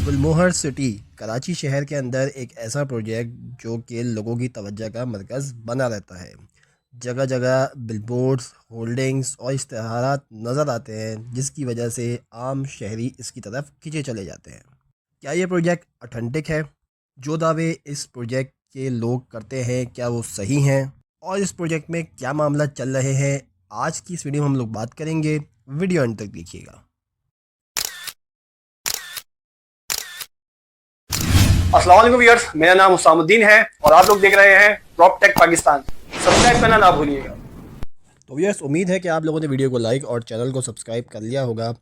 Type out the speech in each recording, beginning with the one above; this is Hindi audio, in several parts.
गुलमोहर सिटी कराची शहर के अंदर एक ऐसा प्रोजेक्ट जो कि लोगों की तवज्जो का मरकज़ बना रहता है। जगह जगह बिलबोर्ड्स, होल्डिंग्स और इश्तहारात नज़र आते हैं जिसकी वजह से आम शहरी इसकी तरफ खींचे चले जाते हैं। क्या ये प्रोजेक्ट ऑथेंटिक है? जो दावे इस प्रोजेक्ट के लोग करते हैं क्या वो सही हैं? और इस प्रोजेक्ट में क्या मामला चल रहे हैं, आज की इस वीडियो में हम लोग बात करेंगे। वीडियो अंत तक देखिएगा। अस्सलाम वालेकुम व्यूअर्स, मेरा नाम हुसामुद्दीन है और आप लोग देख रहे हैं प्रॉप टेक पाकिस्तान। सब्सक्राइब करना ना भूलिएगा। तो व्यूअर्स, उम्मीद है कि आप लोगों ने वीडियो को लाइक और चैनल को सब्सक्राइब कर लिया होगा।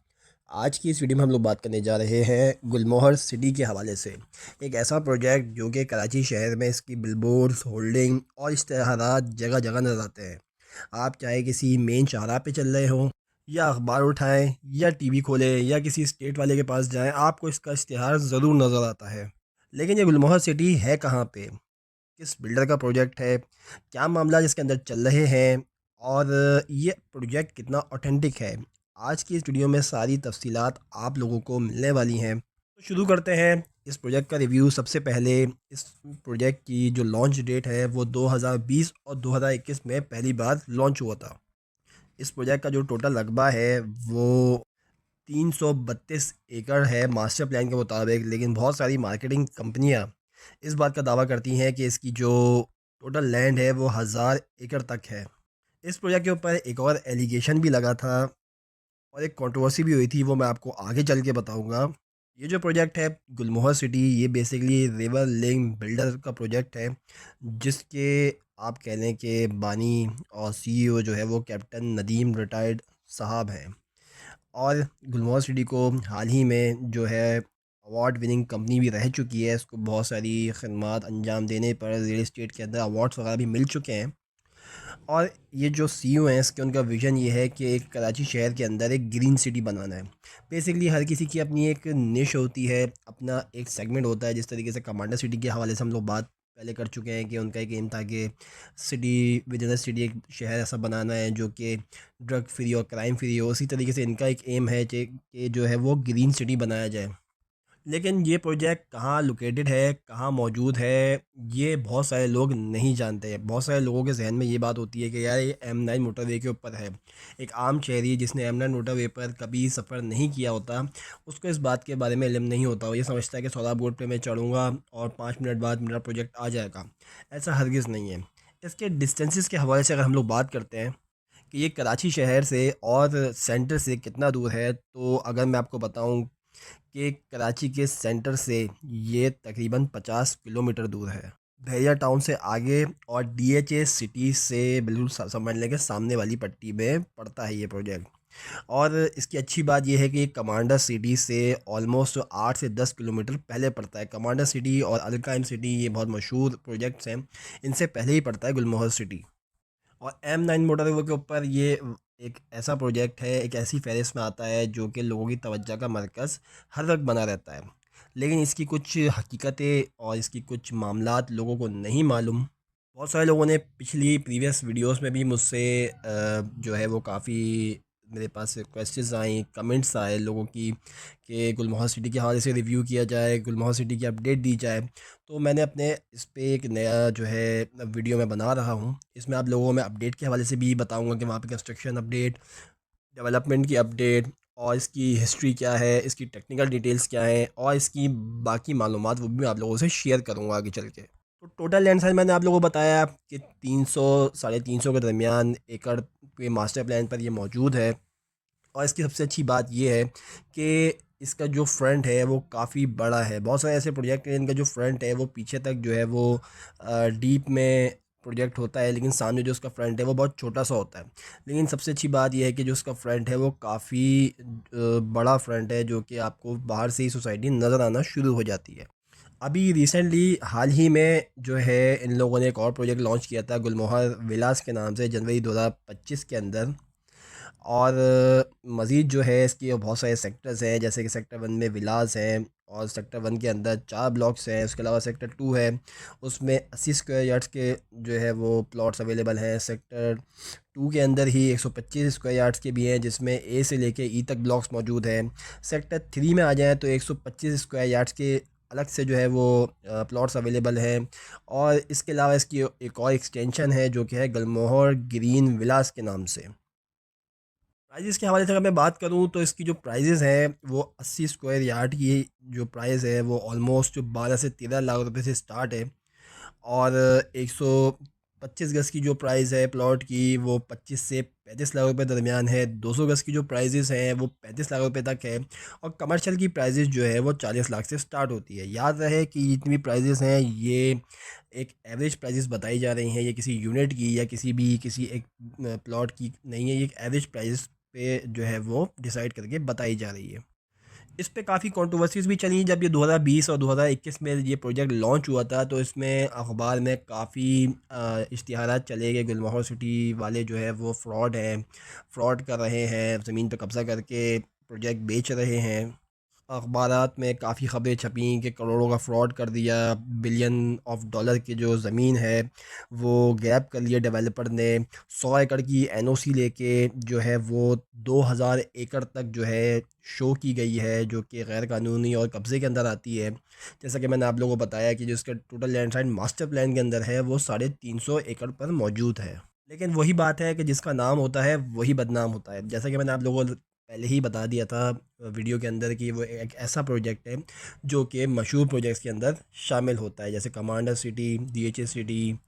आज की इस वीडियो में हम लोग बात करने जा रहे हैं गुलमोहर सिटी के हवाले से। एक ऐसा प्रोजेक्ट जो कि कराची शहर में इसकी बिलबोर्ड्स, होल्डिंग और इश्तहारात जगह जगह नज़र आते हैं। आप चाहे किसी मेन शाहराह पे चल रहे हों, या अखबार उठाएं, या टीवी खोलें, या किसी स्टेट वाले के पास जाएं, आपको इसका इश्तहार ज़रूर नज़र आता है। लेकिन ये गुलमोहर सिटी है कहाँ पे? किस बिल्डर का प्रोजेक्ट है? क्या मामला जिसके अंदर चल रहे हैं? और ये प्रोजेक्ट कितना ऑथेंटिक है? आज की इस वीडियो में सारी तफसीलात आप लोगों को मिलने वाली हैं। तो शुरू करते हैं इस प्रोजेक्ट का रिव्यू। सबसे पहले इस प्रोजेक्ट की जो लॉन्च डेट है वो 2020 और 2021 में पहली बार लॉन्च हुआ था। इस प्रोजेक्ट का जो टोटल रकबा है वो 332 एकड़ है मास्टर प्लान के मुताबिक। लेकिन बहुत सारी मार्केटिंग कंपनियां इस बात का दावा करती हैं कि इसकी जो टोटल लैंड है वो 1000 एकड़ तक है। इस प्रोजेक्ट के ऊपर एक और एलिगेशन भी लगा था और एक कंट्रोवर्सी भी हुई थी, वो मैं आपको आगे चल के बताऊंगा। ये जो प्रोजेक्ट है गुलमोहर सिटी, ये बेसिकली रिवर लिंक बिल्डर का प्रोजेक्ट है जिसके आप कह लें कि बानी और सीईओ जो है वो कैप्टन नदीम रिटायर्ड साहब हैं। और गुलमोहर सिटी को हाल ही में जो है अवार्ड विनिंग कंपनी भी रह चुकी है। इसको बहुत सारी खदमात अंजाम देने पर रियल इस्टेट के अंदर अवार्ड्स वगैरह भी मिल चुके हैं। और ये जो सीईओ हैं इसके, उनका विज़न ये है कि एक कराची शहर के अंदर एक ग्रीन सिटी बनाना है। बेसिकली हर किसी की अपनी एक निश होती है, अपना एक सेगमेंट होता है। जिस तरीके से कमांडर सिटी के हवाले से हम लोग बात पहले कर चुके हैं कि उनका एक एम था कि सिटी विद इन सिटी एक शहर ऐसा बनाना है जो कि ड्रग फ्री और क्राइम फ्री हो। उसी तरीके से इनका एक एम है कि जो है वो ग्रीन सिटी बनाया जाए। लेकिन ये प्रोजेक्ट कहाँ लोकेटेड है, कहाँ मौजूद है, ये बहुत सारे लोग नहीं जानते हैं। बहुत सारे लोगों के जहन में ये बात होती है कि यार ये M9 मोटरवे के ऊपर है। एक आम शहरी जिसने M9 मोटरवे पर कभी सफ़र नहीं किया होता, उसको इस बात के बारे में इल्म नहीं होता। वो ये समझता है कि सोलार बोर्ड पे मैं चढ़ूँगा और 5 मिनट बाद मेरा प्रोजेक्ट आ जाएगा। ऐसा हरगिज़ नहीं है। इसके डिस्टेंसेस के हवाले से अगर हम लोग बात करते हैं कि ये कराची शहर से और सेंटर से कितना दूर है, तो अगर मैं आपको बताऊं कि कराची के सेंटर से ये तकरीबन 50 किलोमीटर दूर है। बहरिया टाउन से आगे और DHA सिटी से बिल्कुल समझ लें कि सामने वाली पट्टी में पड़ता है ये प्रोजेक्ट। और इसकी अच्छी बात यह है कि कमांडर सिटी से ऑलमोस्ट 8 से 10 किलोमीटर पहले पड़ता है। कमांडर सिटी और अलकाइम सिटी ये बहुत मशहूर प्रोजेक्ट्स हैं, इनसे पहले ही पड़ता है गुलमोहर सिटी। और M9 मोटरवे के ऊपर ये एक ऐसा प्रोजेक्ट है, एक ऐसी फहरिस्त में आता है जो कि लोगों की तवज्जो का मरकज़ हर वक्त बना रहता है। लेकिन इसकी कुछ हकीकतें और इसकी कुछ मामलात लोगों को नहीं मालूम। बहुत सारे लोगों ने पिछली प्रीवियस वीडियोस में भी मुझसे जो है वो काफ़ी मेरे पास क्वेश्चंस आई, कमेंट्स आए लोगों की कि गुलमोहर सिटी के हवाले से रिव्यू किया जाए, गुलमोहर सिटी की अपडेट दी जाए। तो मैंने अपने इस पे एक नया जो है वीडियो मैं बना रहा हूँ। इसमें आप लोगों में अपडेट के हवाले से भी बताऊँगा कि वहाँ पे कंस्ट्रक्शन अपडेट, डेवलपमेंट की अपडेट, और इसकी हिस्ट्री क्या है, इसकी टेक्निकल डिटेल्स क्या हैं, और इसकी बाकी मालूमात वो भी मैं आप लोगों से शेयर करूँगा आगे चल के। तो टोटल लैंड साइज़ मैंने आप लोगों को बताया कि 300 साढ़े 300 के दरमियान एकड़ के मास्टर प्लान पर ये मौजूद है। और इसकी सबसे अच्छी बात ये है कि इसका जो फ्रंट है वो काफ़ी बड़ा है। बहुत सारे ऐसे प्रोजेक्ट हैं इनका जो फ्रंट है वो पीछे तक जो है वो डीप में प्रोजेक्ट होता है, लेकिन सामने जो उसका फ्रंट है वो बहुत छोटा सा होता है। लेकिन सबसे अच्छी बात यह है कि जो उसका फ्रंट है वो काफ़ी बड़ा फ्रंट है, जो कि आपको बाहर से ही सोसाइटी नज़र आना शुरू हो जाती है। अभी रिसेंटली हाल ही में जो है इन लोगों ने एक और प्रोजेक्ट लॉन्च किया था गुलमोहर विलास के नाम से, जनवरी 2025 के अंदर। और मज़ीद जो है इसकी बहुत सारे सेक्टर्स हैं, जैसे कि सेक्टर 1 में विलास हैं और सेक्टर 1 के अंदर 4 ब्लॉक्स हैं। उसके अलावा सेक्टर 2 है, उसमें 80 स्क्वायर यार्ड्स के जो है वो प्लॉट्स अवेलेबल हैं। सेक्टर 2 के अंदर ही 125 स्क्वायर यार्ड्स के भी हैं, जिसमें ए से लेके ई तक ब्लॉक्स मौजूद हैं। सेक्टर 3 में आ जाएँ तो 125 स्क्वायर यार्ड्स के अलग से जो है वो प्लॉट्स अवेलेबल हैं। और इसके अलावा इसकी एक और एक्सटेंशन है जो कि है गुलमोहर ग्रीन विलास के नाम से। प्राइजेज़ के हवाले से अगर मैं बात करूँ तो इसकी जो प्राइजेज़ हैं वो 80 स्क्वायर यार्ड की जो प्राइस है वो ऑलमोस्ट 12 से 13 लाख रुपए से स्टार्ट है। और 125 गज़ की जो प्राइस है प्लॉट की वो 25 से 35 लाख रुपए दरमियान है। 200 गज़ की जो प्राइजेज़ हैं वो 35 लाख रुपए तक है। और कमर्शियल की प्राइजेज़ जो है वो 40 लाख से स्टार्ट होती है। याद रहे कि जितनी भी प्राइजेज़ हैं ये एक एवरेज प्राइजेज़ बताई जा रही हैं, ये किसी यूनिट की या किसी एक प्लॉट की नहीं है, ये एक एवरेज प्राइस पे जो है वो डिसाइड करके बताई जा रही है। इस पे काफ़ी कंट्रोवर्सीज़ भी चली जब ये 2020 और 2021 में ये प्रोजेक्ट लॉन्च हुआ था, तो इसमें अखबार में काफ़ी इश्तिहारात चले गए। गुलमोहर सिटी वाले जो है वो फ्रॉड कर रहे हैं, ज़मीन पे कब्ज़ा करके प्रोजेक्ट बेच रहे हैं। अखबारात में काफ़ी ख़बरें छपीं कि करोड़ों का फ्रॉड कर दिया, बिलियन ऑफ डॉलर की जो ज़मीन है वो ग्रैब कर लिया डेवलपर ने। 100 एकड़ की एनओसी लेके जो है वो 2000 एकड़ तक जो है शो की गई है, जो कि गैर कानूनी और कब्ज़े के अंदर आती है। जैसा कि मैंने आप लोगों को बताया कि जो इसका total land side master plan के अंदर है वो 350 एकड़ पर मौजूद है। लेकिन वही बात है कि जिसका नाम होता है वही बदनाम होता है। जैसा कि मैंने आप लोगों को पहले ही बता दिया था वीडियो के अंदर कि वो एक ऐसा प्रोजेक्ट है जो कि मशहूर प्रोजेक्ट्स के अंदर शामिल होता है, जैसे कमांडर सिटी, डीएचए सिटी,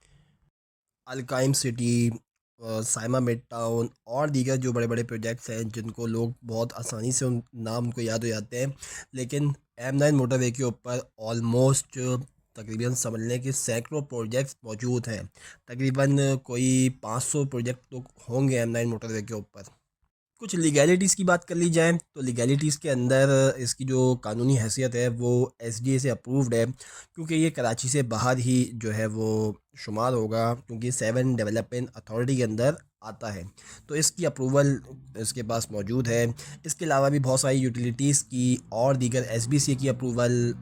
अलकाइम सिटी, साइमा मिड टाउन और दीगर जो बड़े बड़े प्रोजेक्ट्स हैं जिनको लोग बहुत आसानी से उन नाम उनको याद हो जाते हैं। लेकिन M9 मोटरवे के ऊपर ऑलमोस्ट तकरीबन समझ लें कि सैकड़ों प्रोजेक्ट्स मौजूद हैं। तकरीबन कोई 500 प्रोजेक्ट तो होंगे M9 मोटरवे के ऊपर। कुछ लीगैलिटीज़ की बात कर ली जाए तो लीगैलिटीज़ के अंदर इसकी जो कानूनी हैसियत है वो एसडीए से अप्रूव्ड है, क्योंकि ये कराची से बाहर ही जो है वो शुमार होगा, क्योंकि 7 डेवलपमेंट अथॉरिटी के अंदर आता है। तो इसकी अप्रूवल इसके पास मौजूद है। इसके अलावा भी बहुत सारी यूटिलिटीज़ की और दीगर एसबीसी की अप्रूवल,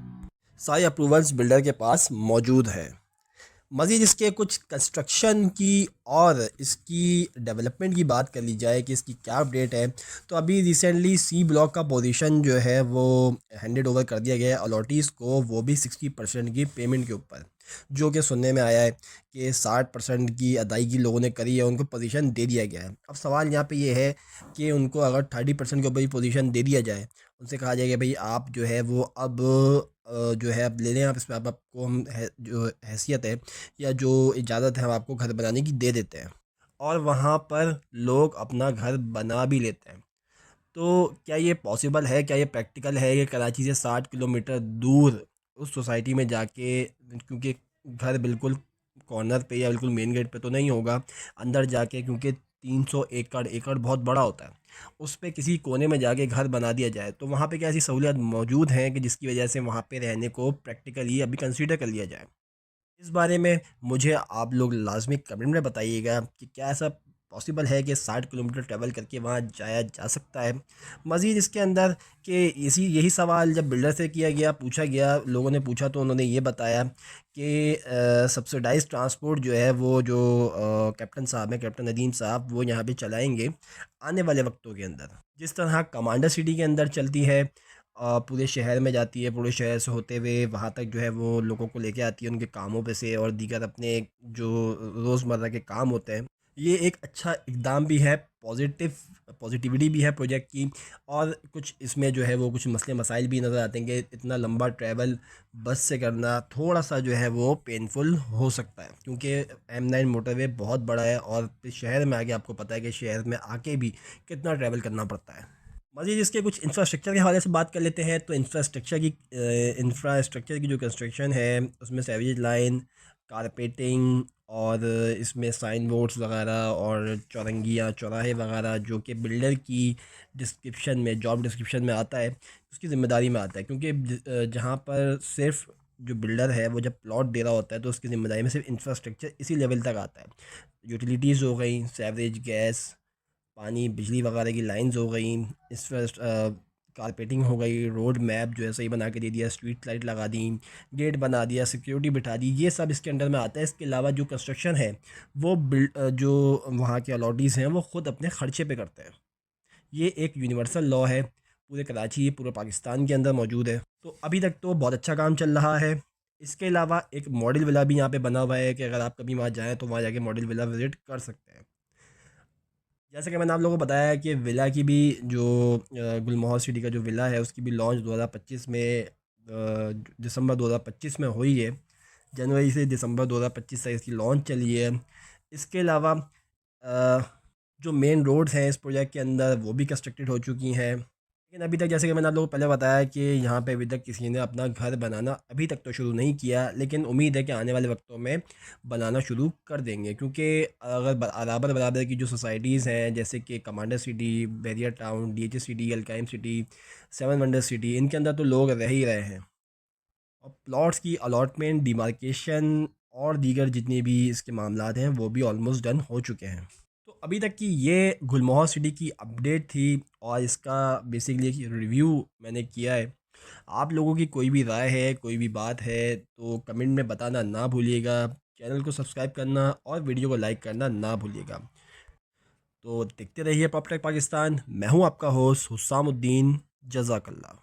सारी अप्रूवल्स बिल्डर के पास मौजूद है। मज़ीद इसके कुछ कंस्ट्रक्शन की और इसकी डेवलपमेंट की बात कर ली जाए कि इसकी क्या अपडेट है, तो अभी रिसेंटली सी ब्लॉक का पोजीशन जो है वो हैंडेड ओवर कर दिया गया है अलॉटीज़ को, वो भी 60% की पेमेंट के ऊपर, जो कि सुनने में आया है कि 60% की अदायगी लोगों ने करी है, उनको पोजीशन दे दिया गया है। अब सवाल यहाँ पे ये है कि उनको अगर 30% के ऊपर ही पोजीशन दे दिया जाए, उनसे कहा जाएगा भाई आप जो है वो अब जो है अब ले लें, आप इसमें अब आपको हम जो हैसियत है या जो इजाज़त है हम आपको घर बनाने की दे देते हैं, और वहाँ पर लोग अपना घर बना भी लेते हैं। तो क्या ये पॉसिबल है, क्या ये प्रैक्टिकल है कि कराची से 60 किलोमीटर दूर उस सोसाइटी में जाके, क्योंकि घर बिल्कुल कॉर्नर पे या बिल्कुल मेन गेट पे तो नहीं होगा, अंदर जाके, क्योंकि 300 एकड़ एकड़ बहुत बड़ा होता है, उस पे किसी कोने में जाके घर बना दिया जाए, तो वहाँ पे क्या ऐसी सहूलियत मौजूद हैं कि जिसकी वजह से वहाँ पे रहने को प्रैक्टिकली अभी कंसीडर कर लिया जाए। इस बारे में मुझे आप लोग लाज़मी कमेंट में बताइएगा कि क्या ऐसा पॉसिबल है कि 60 किलोमीटर ट्रैवल करके वहाँ जाया जा सकता है। मज़ीद इसके अंदर कि यही सवाल जब बिल्डर से किया गया, पूछा गया, लोगों ने पूछा, तो उन्होंने ये बताया कि सब्सिडाइज़ ट्रांसपोर्ट जो है वो जो कैप्टन साहब हैं, कैप्टन नदीम साहब, वो यहाँ पे चलाएँगे आने वाले वक्तों के अंदर। जिस तरह कमांडर सिटी के अंदर चलती है, पूरे शहर में जाती है, पूरे शहर से होते हुए वहाँ तक जो है वो लोगों को लेके आती है उनके कामों पे से, और दीगर अपने जो रोज़मर्रा के काम होते हैं। ये एक अच्छा इकदाम भी है, पॉजिटिविटी भी है प्रोजेक्ट की। और कुछ इसमें जो है वो कुछ मसले मसाइल भी नज़र आते हैं कि इतना लंबा ट्रैवल बस से करना थोड़ा सा जो है वो पेनफुल हो सकता है, क्योंकि M9 मोटरवे बहुत बड़ा है, और फिर शहर में आके आपको पता है कि शहर में आके भी कितना ट्रैवल करना पड़ता है। मज़ीद इसके कुछ इंफ्रास्ट्रक्चर के हवाले से बात कर लेते हैं, तो इंफ्रास्ट्रक्चर की जो कंस्ट्रक्शन है उसमें सीवरेज लाइन, कारपेटिंग, और इसमें साइन बोर्ड्स वगैरह और चौरंगियाँ, चौराहे वगैरह, जो कि बिल्डर की डिस्क्रिप्शन में, जॉब डिस्क्रिप्शन में आता है, उसकी ज़िम्मेदारी में आता है, क्योंकि जहाँ पर सिर्फ जो बिल्डर है वो जब प्लॉट दे रहा होता है तो उसकी ज़िम्मेदारी में सिर्फ इंफ्रास्ट्रक्चर इसी लेवल तक आता है। यूटिलिटीज़ हो गई, सीवरेज, गैस, पानी, बिजली वगैरह की लाइंस हो गई, कारपेटिंग हो गई, रोड मैप जो है सही बना के दे दिया, स्ट्रीट लाइट लगा दी, गेट बना दिया, सिक्योरिटी बिठा दी, ये सब इसके अंडर में आता है। इसके अलावा जो कंस्ट्रक्शन है वो जो वहाँ के अलॉटीज़ हैं वो ख़ुद अपने ख़र्चे पे करते हैं। ये एक यूनिवर्सल लॉ है, पूरे कराची, पूरे पाकिस्तान के अंदर मौजूद है। तो अभी तक तो बहुत अच्छा काम चल रहा है। इसके अलावा एक मॉडल विला भी यहाँ पे बना हुआ है कि अगर आप कभी वहाँ जाएँ तो वहाँ जाके मॉडल विला विज़िट कर सकते हैं। जैसे कि मैंने आप लोगों को बताया कि विला की भी जो गुलमोहर सिटी का जो विला है उसकी भी लॉन्च 2025 में दिसंबर 2025 में हुई है। जनवरी से दिसंबर 2025 तक इसकी लॉन्च चली है। इसके अलावा अ, जो मेन रोड्स हैं इस प्रोजेक्ट के अंदर वो भी कंस्ट्रक्टेड हो चुकी हैं। लेकिन अभी तक जैसे कि मैंने आप लोगों को पहले बताया कि यहाँ पे अभी तक किसी ने अपना घर बनाना अभी तक तो शुरू नहीं किया, लेकिन उम्मीद है कि आने वाले वक्तों में बनाना शुरू कर देंगे। क्योंकि अगर बराबर बराबर की जो सोसाइटीज़ हैं जैसे कि Commander City, Bahria Town, DH City, अलकाइम सिटी, सेवन वंडर सिटी, इनके अंदर तो लोग रह ही रहे हैं। और प्लॉट्स की अलॉटमेंट, डिमार्केशन और दीगर जितने भी इसके मामलात हैं वो भी ऑलमोस्ट डन हो चुके हैं। तो अभी तक की ये गुलमोहर सिटी की अपडेट थी और इसका बेसिकली एक रिव्यू मैंने किया है। आप लोगों की कोई भी राय है, कोई भी बात है तो कमेंट में बताना ना भूलिएगा। चैनल को सब्सक्राइब करना और वीडियो को लाइक करना ना भूलिएगा। तो देखते रहिए पॉप टेक पाकिस्तान। मैं हूँ आपका होस्ट हुस्सामुद्दीन। जज़ाकल्लाह।